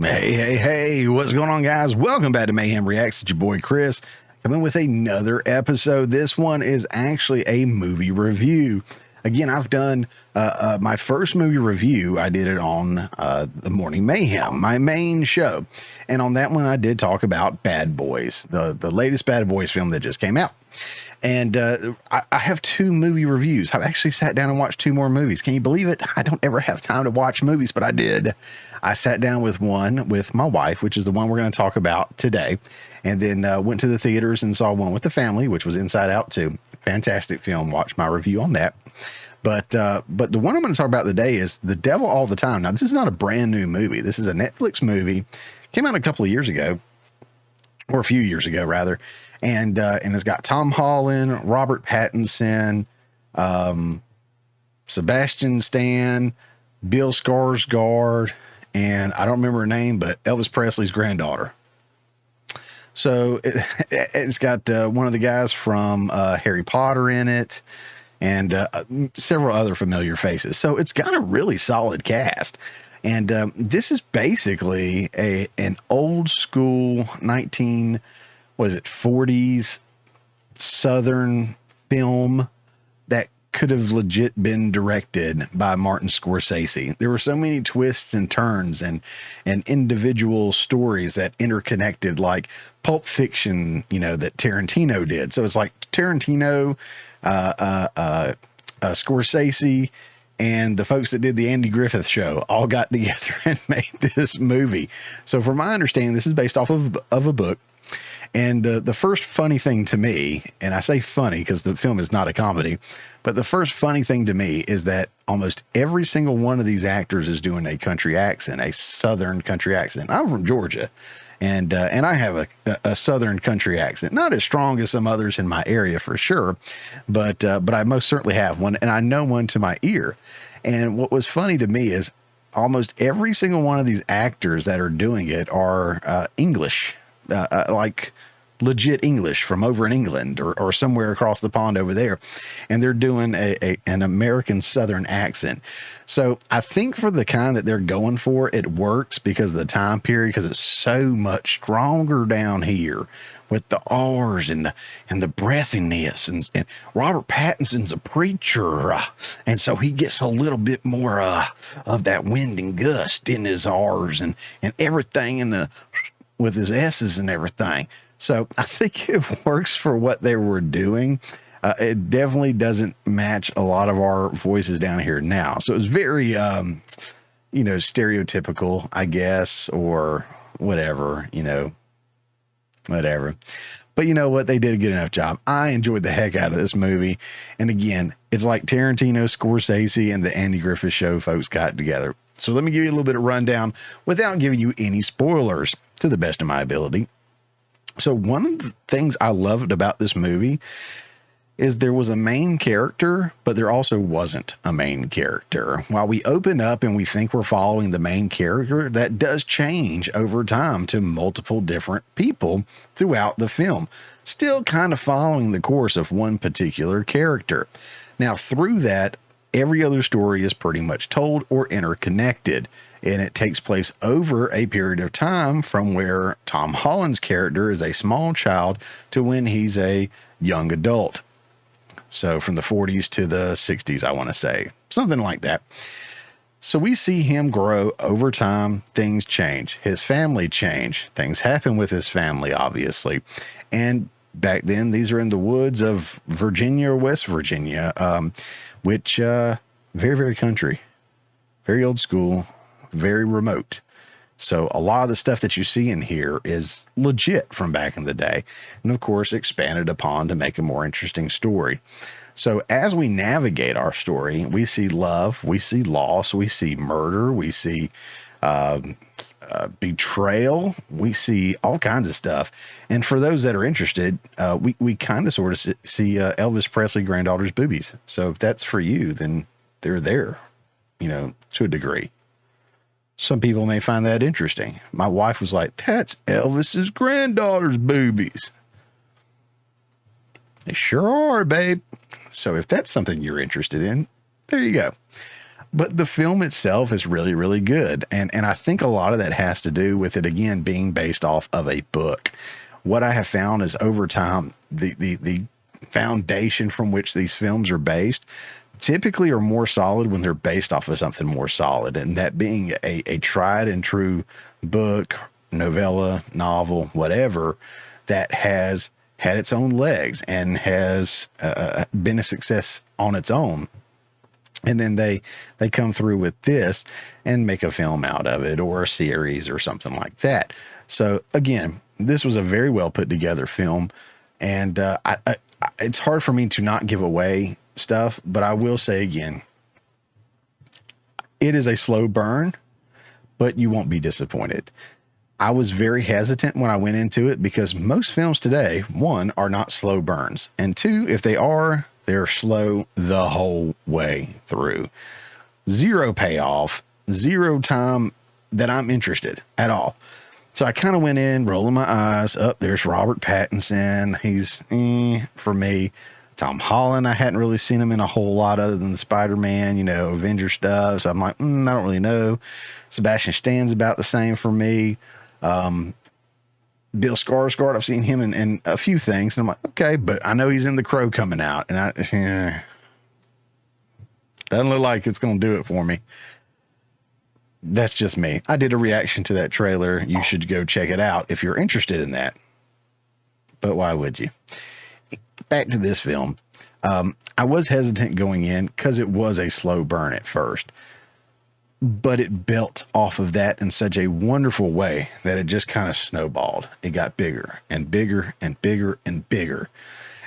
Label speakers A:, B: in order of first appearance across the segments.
A: Hey, what's going on, guys? Welcome back to Mayhem Reacts. It's your boy Chris coming with another episode. This one is actually a movie review. Again, I've done my first movie review. I did it on the Morning Mayhem, my main show. And on that one, I did talk about Bad Boys, the latest Bad Boys film that just came out. And I have two movie reviews. I've actually sat down and watched two more movies. Can you believe it? I don't ever have time to watch movies, but I did. I sat down with one with my wife, which is the one we're going to talk about today, and then went to the theaters and saw one with the family, which was Inside Out 2. Fantastic film. Watch my review on that. But the one I'm going to talk about today is The Devil All the Time. Now, this is not a brand new movie. This is a Netflix movie. Came out a couple of years ago, or a few years ago, rather. And it's got Tom Holland, Robert Pattinson, Sebastian Stan, Bill Skarsgård, and I don't remember her name, but Elvis Presley's granddaughter. So it's got one of the guys from Harry Potter in it, and several other familiar faces. So it's got a really solid cast. And this is basically an old school 40s Southern film that could have legit been directed by Martin Scorsese. There were so many twists and turns and individual stories that interconnected, like Pulp Fiction, that Tarantino did. So it's like Tarantino, Scorsese, and the folks that did the Andy Griffith Show all got together and made this movie. So from my understanding, this is based off of a book. And the first funny thing to me, and I say funny because the film is not a comedy, but the first funny thing to me is that almost every single one of these actors is doing a country accent, a Southern country accent. I'm from Georgia, and I have a Southern country accent, not as strong as some others in my area for sure, but I most certainly have one, and I know one to my ear. And what was funny to me is almost every single one of these actors that are doing it are English. Like legit English from over in England or somewhere across the pond over there. And they're doing an American Southern accent. So I think for the kind that they're going for, it works because of the time period, because it's so much stronger down here with the R's and the breathiness. And Robert Pattinson's a preacher. And so he gets a little bit more of that wind and gust in his R's and everything with his S's and everything. So I think it works for what they were doing. It definitely doesn't match a lot of our voices down here now. So it's very, stereotypical, I guess, or whatever, whatever. But you know what? They did a good enough job. I enjoyed the heck out of this movie. And again, it's like Tarantino, Scorsese, and the Andy Griffith Show folks got together. So let me give you a little bit of rundown without giving you any spoilers to the best of my ability. So one of the things I loved about this movie is there was a main character, but there also wasn't a main character. While we open up and we think we're following the main character, that does change over time to multiple different people throughout the film, still kind of following the course of one particular character. Now, through that, every other story is pretty much told or interconnected, and it takes place over a period of time from where Tom Holland's character is a small child to when he's a young adult. So from the 40s to the 60s, I want to say, something like that. So we see him grow over time. Things change. His family change. Things happen with his family, obviously. And back then, these are in the woods of Virginia or West Virginia, which very, very country, very old school, very remote. So a lot of the stuff that you see in here is legit from back in the day. And of course, expanded upon to make a more interesting story. So as we navigate our story, we see love, we see loss, we see murder, we see betrayal, we see all kinds of stuff. And for those that are interested, we kind of sort of see Elvis Presley granddaughter's boobies. So if that's for you, then they're there, to a degree. Some people may find that interesting. My wife was like, that's Elvis's granddaughter's boobies. They sure are, babe. So if that's something you're interested in, there you go. But the film itself is really, really good. And I think a lot of that has to do with it, again, being based off of a book. What I have found is over time, the foundation from which these films are based typically are more solid when they're based off of something more solid. And that being a tried and true book, novella, novel, whatever, that has had its own legs and has been a success on its own. And then they come through with this and make a film out of it, or a series or something like that. So again, this was a very well put together film, and it's hard for me to not give away stuff, but I will say again, it is a slow burn, but you won't be disappointed. I was very hesitant when I went into it because most films today, one, are not slow burns, and two, if they are, they're slow the whole way through. Zero payoff, zero time that I'm interested at all. So I kind of went in rolling my eyes. There's Robert Pattinson. He's for me. Tom Holland, I hadn't really seen him in a whole lot other than the Spider-Man, Avenger stuff. So I'm like, I don't really know. Sebastian Stan's about the same for me. Bill Skarsgård, I've seen him in a few things, and I'm like, okay, but I know he's in The Crow coming out, and doesn't look like it's going to do it for me. That's just me. I did a reaction to that trailer. You should go check it out if you're interested in that. But why would you? Back to this film. I was hesitant going in because it was a slow burn at first, but it built off of that in such a wonderful way that it just kind of snowballed. It got bigger and bigger and bigger and bigger.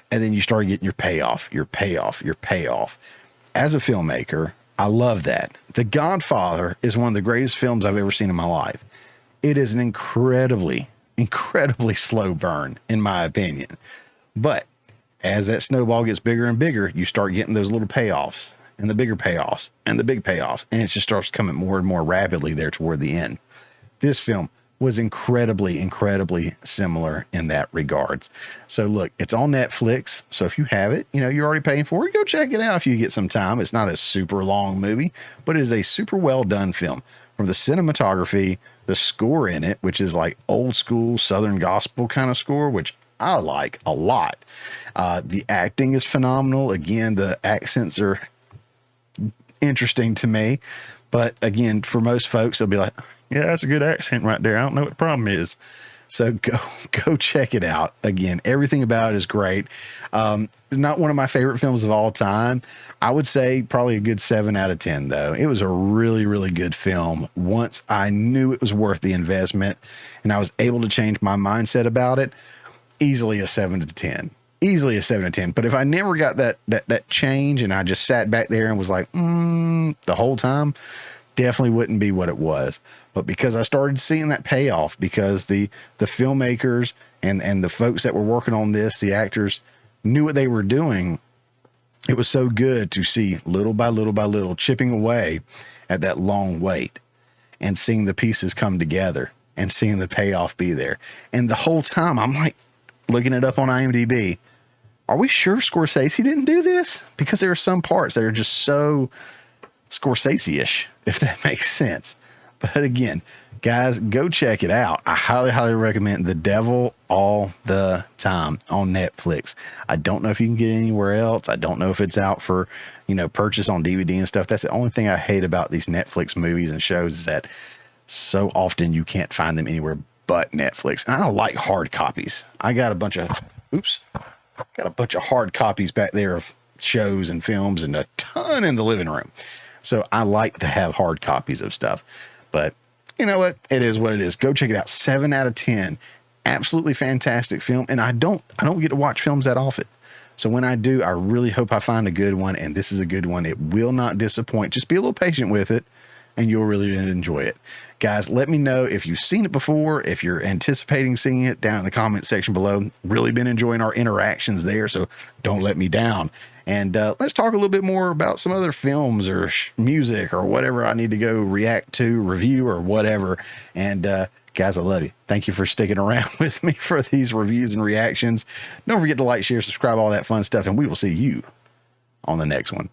A: And then you started getting your payoff, your payoff, your payoff. As a filmmaker, I love that. The Godfather is one of the greatest films I've ever seen in my life. It is an incredibly, incredibly slow burn, in my opinion. But as that snowball gets bigger and bigger, you start getting those little payoffs and the bigger payoffs and the big payoffs. And it just starts coming more and more rapidly there toward the end. This film was incredibly, incredibly similar in that regards. So look, it's on Netflix. So if you have it, you're already paying for it, go check it out if you get some time. It's not a super long movie, but it is a super well done film. From the cinematography, the score in it, which is like old school Southern gospel kind of score, which I like a lot. The acting is phenomenal. Again, the accents are interesting to me, but again, for most folks, they'll be like, yeah, that's a good accent right there. I don't know what the problem is. So go check it out. Again, everything about it is great. It's not one of my favorite films of all time. I would say probably a good 7 out of 10 though. It was a really, really good film. Once I knew it was worth the investment and I was able to change my mindset about it, easily a 7 to 10. Easily a 7 to 10. But if I never got that change and I just sat back there and was like, the whole time, definitely wouldn't be what it was. But because I started seeing that payoff, because the filmmakers and the folks that were working on this, the actors, knew what they were doing, it was so good to see little by little by little chipping away at that long wait and seeing the pieces come together and seeing the payoff be there. And the whole time I'm like looking it up on IMDb. Are we sure Scorsese didn't do this? Because there are some parts that are just so Scorsese-ish, if that makes sense. But again, guys, go check it out. I highly, highly recommend The Devil All the Time on Netflix. I don't know if you can get it anywhere else. I don't know if it's out for, purchase on DVD and stuff. That's the only thing I hate about these Netflix movies and shows is that so often you can't find them anywhere but Netflix. And I don't like hard copies. I got a bunch of hard copies back there of shows and films and a ton in the living room. So I like to have hard copies of stuff, but you know what? It is what it is. Go check it out. 7 out of 10. Absolutely fantastic film. And I don't get to watch films that often. So when I do, I really hope I find a good one. And this is a good one. It will not disappoint. Just be a little patient with it and you'll really enjoy it. Guys, let me know if you've seen it before, if you're anticipating seeing it down in the comment section below. Really been enjoying our interactions there, so don't let me down. And let's talk a little bit more about some other films or music or whatever I need to go react to, review, or whatever. And guys, I love you. Thank you for sticking around with me for these reviews and reactions. Don't forget to like, share, subscribe, all that fun stuff, and we will see you on the next one.